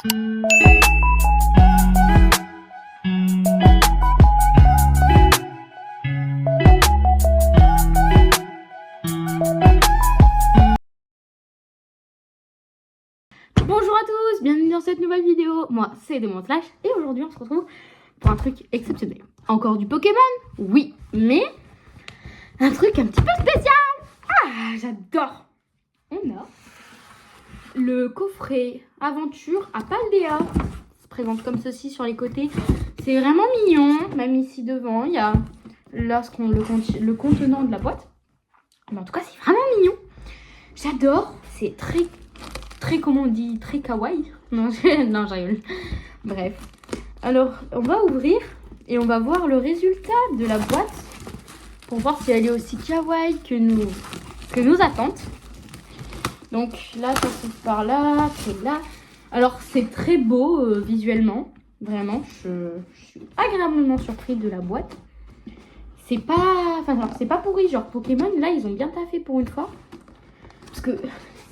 Bonjour à tous, bienvenue dans cette nouvelle vidéo. Moi, c'est Demonslash et aujourd'hui, on se retrouve pour un truc exceptionnel. Encore du Pokémon, oui, mais un truc un petit peu spécial. Ah, j'adore. On a le coffret aventure à Paldea. Il se présente comme ceci sur les côtés. C'est vraiment mignon, même ici devant, il y a là le contenant de la boîte. Mais en tout cas, c'est vraiment mignon. J'adore, c'est très, comment on dit, très kawaii. Non, non, je rigole. Bref. Alors, on va ouvrir et on va voir le résultat de la boîte pour voir si elle est aussi kawaii que nous attentes. Donc là, ça s'ouvre par là, c'est là. Alors, c'est très beau visuellement. Vraiment, je suis agréablement surprise de la boîte. C'est pas... Enfin, alors, c'est pas pourri, genre Pokémon. Là, ils ont bien taffé pour une fois. Parce que...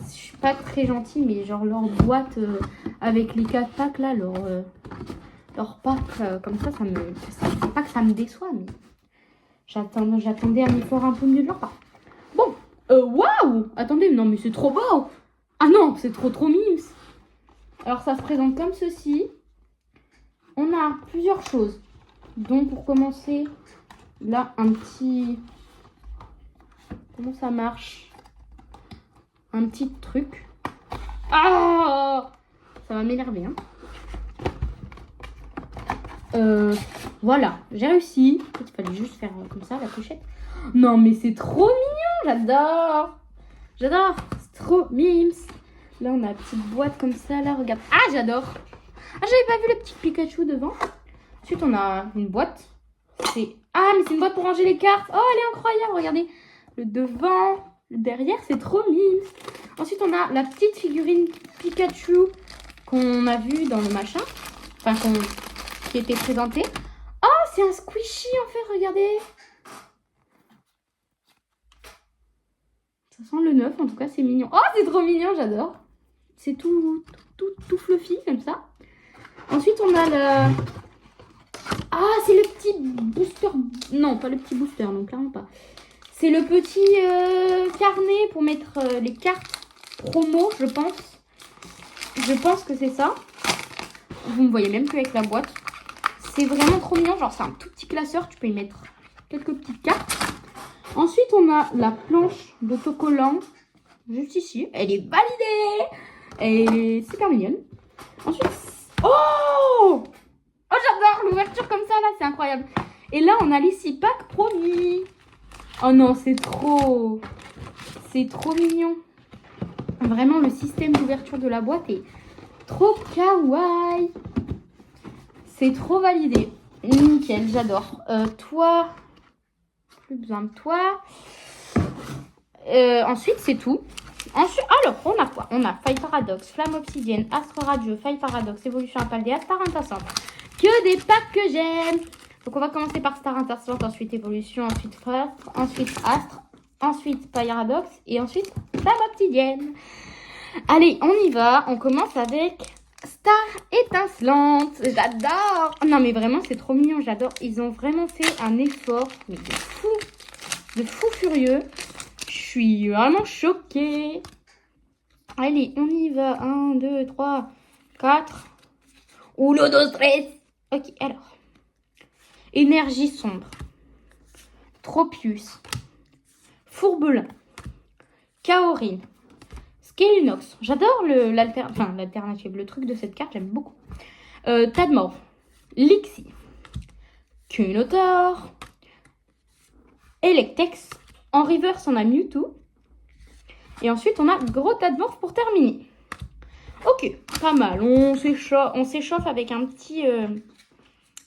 je suis pas très gentille, mais genre leur boîte avec les 4 packs là, leur pack comme ça me... C'est pas que ça me déçoit, mais j'attendais un effort un peu mieux de leur part. Bon, waouh! Attendez, non mais c'est trop beau! Ah non, c'est trop mimes! Alors ça se présente comme ceci. On a plusieurs choses. Donc pour commencer, là un petit... Comment ça marche? Un petit truc. Ah, ça va m'énerver, hein. Voilà, j'ai réussi. En fait, il fallait juste faire comme ça, la pochette. Non, mais c'est trop mignon, j'adore. J'adore, c'est trop mimes. Là, on a une petite boîte comme ça, là, regarde. Ah, j'adore. Ah, j'avais pas vu le petit Pikachu devant. Ensuite, on a une boîte. Ah, mais c'est une boîte pour ranger les cartes. Oh, elle est incroyable, regardez. Le devant, le derrière, c'est trop mimes. Ensuite, on a la petite figurine Pikachu qu'on a vue dans le machin. Enfin, qui était présentée. Oh, c'est un squishy en fait, regardez. Ça sent le neuf, en tout cas, c'est mignon. Oh, c'est trop mignon, j'adore. C'est tout fluffy, comme ça. Ensuite, on a le... Ah, c'est le petit booster. Non, pas le petit booster, non, clairement pas. C'est le petit carnet pour mettre les cartes promo, je pense. Je pense que c'est ça. Vous me voyez même plus avec la boîte. C'est vraiment trop mignon. Genre, c'est un tout petit classeur. Tu peux y mettre quelques petites cartes. Ensuite, on a la planche d'autocollant. Juste ici. Elle est validée. Elle est super mignonne. Ensuite... Oh, j'adore l'ouverture comme ça, là. C'est incroyable. Et là, on a les 6 packs promis. Oh non, c'est trop mignon. Vraiment, le système d'ouverture de la boîte est trop kawaii. C'est trop validé. Nickel, j'adore. Toi, plus besoin de toi. Ensuite, c'est tout. Ensuite, alors, on a quoi? On a Faille Paradoxe, Flamme Obsidienne, Astre Radieux, Faille Paradoxe, Évolution à Paldea, Star Intercept. Que des packs que j'aime. Donc, on va commencer par Star Intercept, ensuite Évolution, ensuite Astre, ensuite Paradoxe et ensuite Flamme Obsidienne. Allez, on y va. On commence avec Star Étincelante. J'adore. Non, mais vraiment, c'est trop mignon. J'adore. Ils ont vraiment fait un effort, mais de fou furieux. Je suis vraiment choquée. Allez, on y va. 1, 2, 3, 4. Ou le 2, 13. Ok, alors. Énergie sombre. Tropius. Fourbelin. Kaorine. Skelinox. J'adore l'alternative. Le truc de cette carte, j'aime beaucoup. Tadmorph. Lixie. Kunotor. Electex. En reverse, on a Mewtwo. Et ensuite, on a Gros Tadmorph pour terminer. Ok, pas mal. On s'échauffe avec un petit...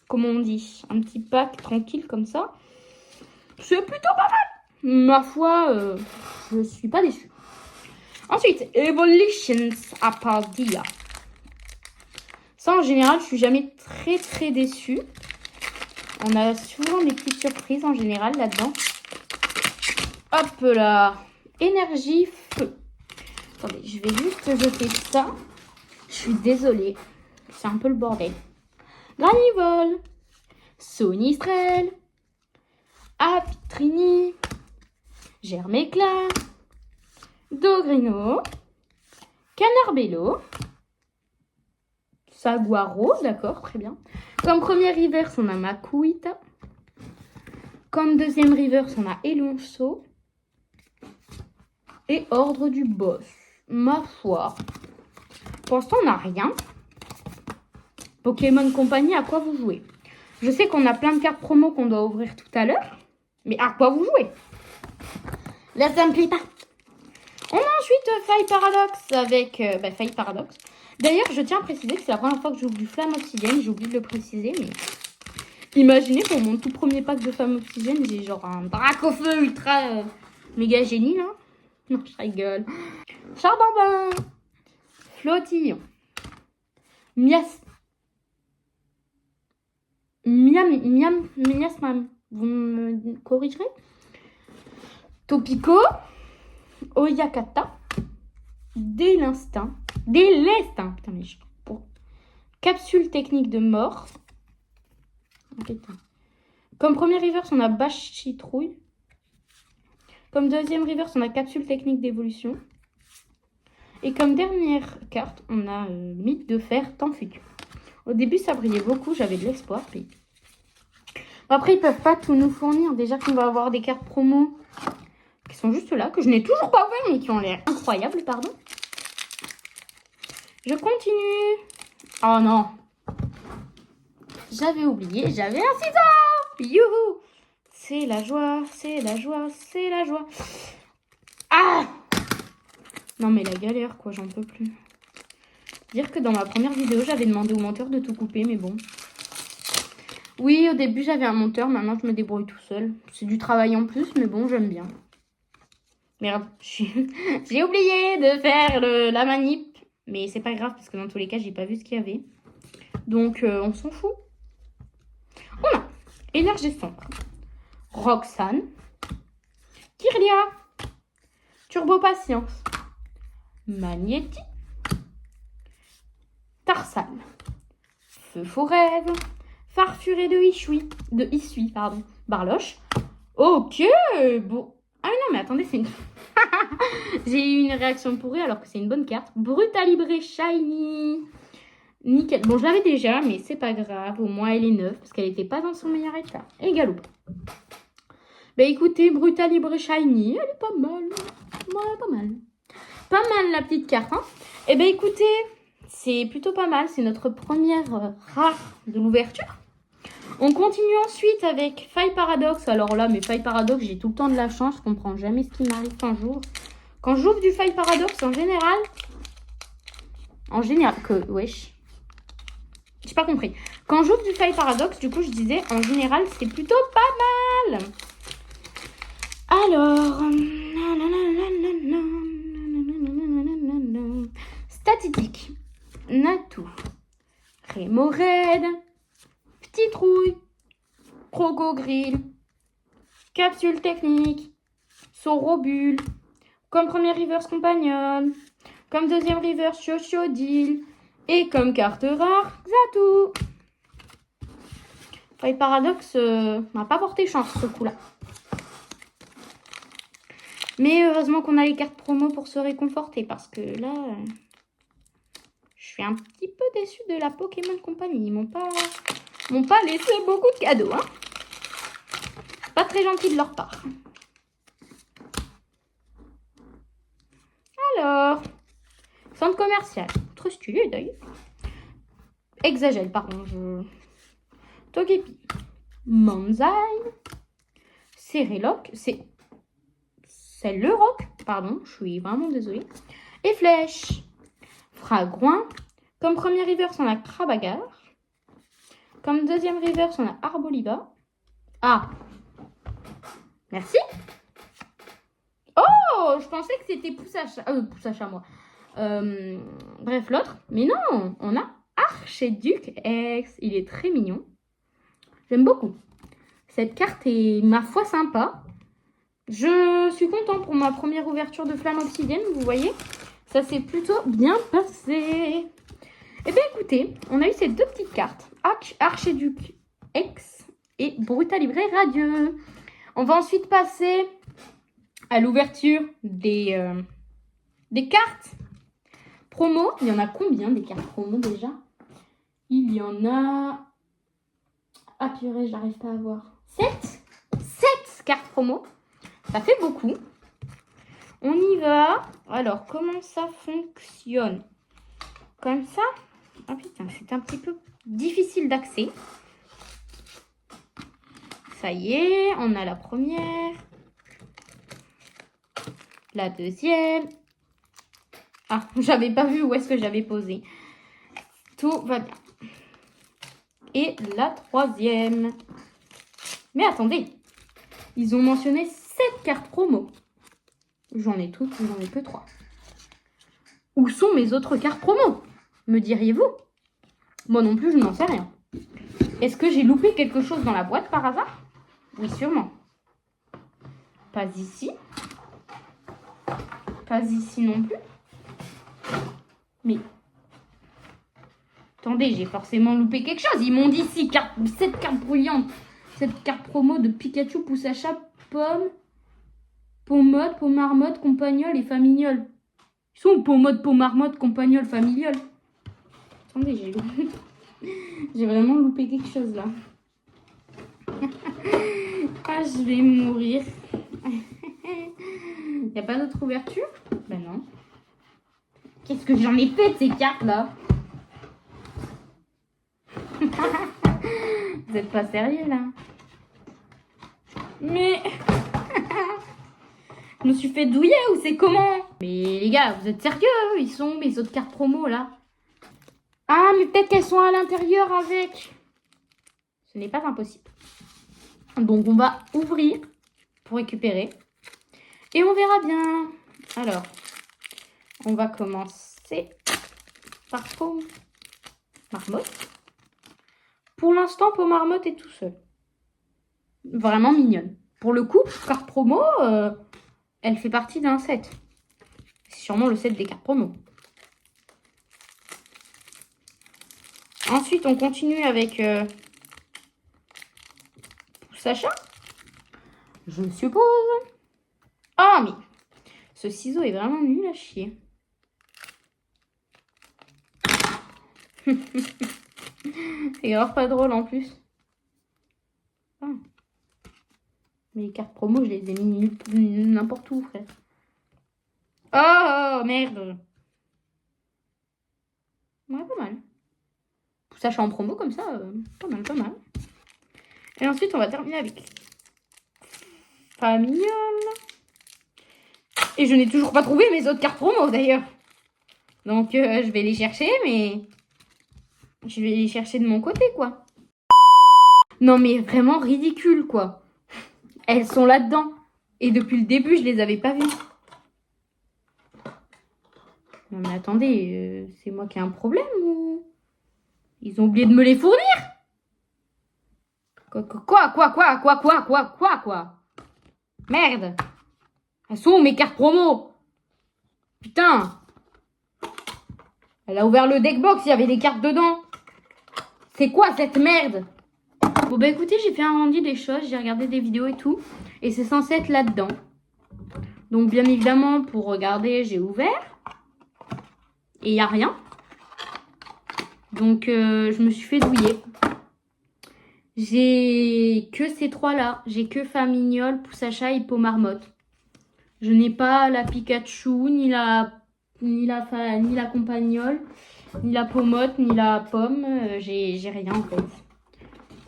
comment on dit? Un petit pack tranquille comme ça. C'est plutôt pas mal. Ma foi, je suis pas déçue. Ensuite, Evolutions à Paldea. Ça, en général, je suis jamais très déçue. On a souvent des petites surprises en général là-dedans. Hop là. Énergie feu. Attendez, je vais juste jeter ça. Je suis désolée. c'est un peu le bordel. Granivol, Sonistrel, Apitrini, Germéclin, Dogrino, Canarbello, Saguaro, d'accord, très bien. Comme premier reverse, on a Makuita. Comme deuxième reverse, on a Elonso. Et ordre du boss. Ma foi. Pour l'instant, on n'a rien. Pokémon Company, à quoi vous jouez? Je sais qu'on a plein de cartes promo qu'on doit ouvrir tout à l'heure. Mais à quoi vous jouez? Là, ça me plaît pas. On a ensuite Faille Paradox avec Faille Paradox. D'ailleurs, je tiens à préciser que c'est la première fois que j'ouvre du Flamme Obsidienne. J'ai oublié de le préciser, mais... Imaginez, pour mon tout premier pack de Flamme Obsidienne, j'ai genre un Dracofeu ultra méga génie, là. Non, je rigole. Charbambin, Flottillon, Miasmam, vous me corrigerez? Topico, Oyakata, Délestin, putain, mais pour capsule technique de mort. Putain. Comme premier reverse, on a Bachitrouille. Comme deuxième reverse, on a capsule technique d'évolution. Et comme dernière carte, on a mythe de fer, temps futur. Au début, ça brillait beaucoup, j'avais de l'espoir. Puis... Bon, après, ils peuvent pas tout nous fournir. Déjà qu'on va avoir des cartes promo qui sont juste là, que je n'ai toujours pas ouvertes, mais qui ont l'air incroyables, pardon. Je continue. Oh non. J'avais oublié, j'avais un ciseau. Youhou. C'est la joie, c'est la joie, c'est la joie. Ah! Non mais la galère quoi, j'en peux plus. Dire que dans ma première vidéo, j'avais demandé au monteur de tout couper, mais bon. Oui, au début j'avais un monteur, maintenant je me débrouille tout seul. C'est du travail en plus, mais bon, j'aime bien. Merde, j'ai oublié de faire la manip. Mais c'est pas grave, parce que dans tous les cas, j'ai pas vu ce qu'il y avait. Donc, on s'en fout. On a Énergie Sombre, Roxane, Kirlia, Turbo Patience, Magnéti, Tarsal, Feu Faux Rêve, Farfuré de Issui, pardon, Barloche. Ok, bon. Ah non, mais attendez, c'est une... J'ai eu une réaction pourrie alors que c'est une bonne carte. Brutalibré Shiny. Nickel. Bon, je l'avais déjà, mais c'est pas grave. Au moins, elle est neuve parce qu'elle n'était pas dans son meilleur état. Et Galoup. Bah écoutez, Brutalibré Shiny, elle est pas mal. Ouais, pas mal. Pas mal la petite carte. Hein. Et bah écoutez, c'est plutôt pas mal. C'est notre première rare de l'ouverture. On continue ensuite avec Faille Paradox. Alors là, mais Faille Paradox, j'ai tout le temps de la chance. Je comprends jamais ce qui m'arrive quand j'ouvre. Quand j'ouvre du Faille Paradox, en général, wesh. J'ai pas compris. Quand j'ouvre du Faille Paradox, du coup, je disais, en général, c'est plutôt pas mal. Alors, statistique. Natou, Rémorède, Petite Rouille, Procogrill, Capsule Technique, Sorobule, comme premier reverse Compagnon, comme deuxième reverse Chochodile, et comme carte rare, Xatu. Faille Paradox n'a pas porté chance ce coup-là. Mais heureusement qu'on a les cartes promo pour se réconforter, parce que là, je suis un petit peu déçue de la Pokémon Company. Ils m'ont pas laissé beaucoup de cadeaux. Hein. Pas très gentil de leur part. Alors, centre commercial. Trop stylé d'ailleurs. Exagèle, pardon. Togepi. Manzai. Céréloc. C'est le roc. Pardon, je suis vraiment désolée. Et Flèche. Fragouin. Comme premier reverse, on a Crabagar. Comme deuxième reverse, on a Arboliva. Ah. Merci. Oh, je pensais que c'était pouce à chat, moi. Bref, l'autre. Mais non, on a Archiduc X. Il est très mignon. J'aime beaucoup. Cette carte est, ma foi, sympa. Je suis contente pour ma première ouverture de Flamme Obsidienne, vous voyez. Ça s'est plutôt bien passé. Eh bien, écoutez, côté, on a eu ces deux petites cartes. Archiduc X et Brutalibré Radieux. On va ensuite passer à l'ouverture des cartes promo. Il y en a combien des cartes promo déjà? Il y en a... Ah purée, je n'arrive pas à voir. 7 cartes promo. Ça fait beaucoup. On y va. Alors, comment ça fonctionne? Comme ça? Ah putain, c'est un petit peu difficile d'accès. Ça y est, on a la première. La deuxième. Ah, j'avais pas vu où est-ce que j'avais posé. Tout va bien. Et la troisième. Mais attendez. Ils ont mentionné 7 cartes promo. J'en ai toutes, j'en ai que 3. Où sont mes autres cartes promo? Me diriez-vous? Moi non plus, je n'en sais rien. Est-ce que j'ai loupé quelque chose dans la boîte par hasard? Oui, sûrement. Pas ici. Pas ici non plus. Mais... Attendez, j'ai forcément loupé quelque chose. Ils m'ont dit 7 cartes brillantes. 7 cartes promo de Pikachu, Poussacha, Pomme, Pomode, Pomarmotte, Compagnol et Famignol. Ils sont Pomode, Pomarmotte, Compagnol, Famignol. Attendez, j'ai vraiment loupé quelque chose là. Ah, je vais mourir. Il n'y a pas d'autre ouverture? Ben non. Qu'est-ce que j'en ai fait de ces cartes là? Vous êtes pas sérieux là? Mais... Je me suis fait douiller ou c'est comment? Mais les gars, vous êtes sérieux? Ils sont mes autres cartes promo là? Ah, mais peut-être qu'elles sont à l'intérieur avec. Ce n'est pas impossible. Donc on va ouvrir pour récupérer. Et on verra bien. Alors, on va commencer par Pomarmotte. Pour l'instant, Pomarmotte est tout seul. Vraiment mignonne. Pour le coup, carte promo, elle fait partie d'un set. C'est sûrement le set des cartes promo. Ensuite, on continue avec Sacha. Je suppose. Ah, mais ce ciseau est vraiment nul à chier. C'est grave pas drôle en plus. Ah. Mais les cartes promo, je les ai mis n'importe où, frère. Oh, merde. Ouais, pas mal. Sachant en promo comme ça, pas mal, pas mal. Et ensuite, on va terminer avec Famignol. Et je n'ai toujours pas trouvé mes autres cartes promo, d'ailleurs. Donc, je vais les chercher, mais... Je vais les chercher de mon côté, quoi. Non, mais vraiment ridicule, quoi. Elles sont là-dedans. Et depuis le début, je les avais pas vues. Non, mais attendez, c'est moi qui ai un problème ou... Ils ont oublié de me les fournir? Quoi? Merde. Elles sont où mes cartes promo? Putain. Elle a ouvert le deckbox, il y avait des cartes dedans. C'est quoi cette merde? Bon bah écoutez, j'ai fait un rendu des choses, j'ai regardé des vidéos et tout. Et c'est censé être là-dedans. Donc bien évidemment, pour regarder, j'ai ouvert. Et il n'y a rien. Donc je me suis fait douiller. J'ai que ces trois-là. J'ai que Famignol, Poussacha et Pomarmotte. Je n'ai pas la Pikachu, ni la Compagnole, ni la Pomotte, ni la Pomme. J'ai rien en fait.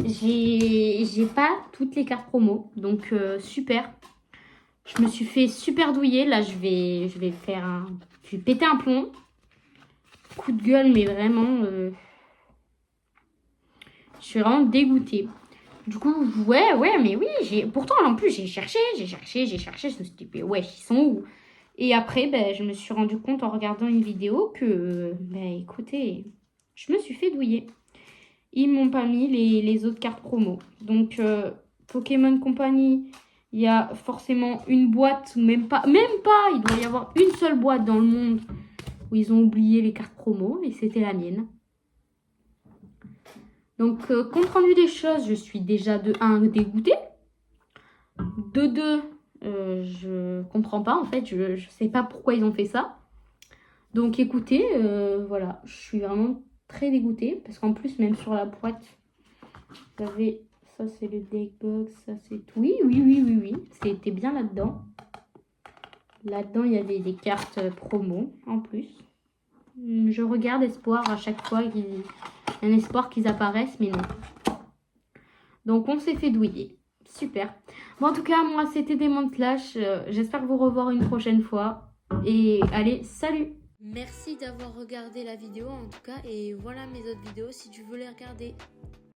J'ai pas toutes les cartes promo. Donc super. Je me suis fait super douiller. Là, je vais faire un... Je vais péter un plomb. Coup de gueule, mais vraiment... Je suis vraiment dégoûtée. Du coup, ouais, mais oui. Pourtant, en plus, j'ai cherché. Je me suis dit, ouais, ils sont où? Et après, ben, je me suis rendu compte en regardant une vidéo que, ben, écoutez, je me suis fait douiller. Ils m'ont pas mis les autres cartes promo. Donc, Pokémon Company, il y a forcément une boîte, même pas, il doit y avoir une seule boîte dans le monde où ils ont oublié les cartes promo, et c'était la mienne. Donc, compte rendu des choses, je suis déjà de 1 dégoûtée. De 2, je comprends pas en fait, je sais pas pourquoi ils ont fait ça. Donc écoutez, voilà, je suis vraiment très dégoûtée parce qu'en plus, même sur la boîte, vous avez, ça c'est le deck box, ça c'est tout. Oui, c'était bien là-dedans. Là-dedans, il y avait des cartes promo en plus. Je regarde espoir à chaque fois, un espoir qu'ils apparaissent, mais non. Donc on s'est fait douiller. Super. Bon, en tout cas, moi, c'était Démon Slash. J'espère vous revoir une prochaine fois. Et allez, salut! Merci d'avoir regardé la vidéo, en tout cas. Et voilà mes autres vidéos si tu veux les regarder.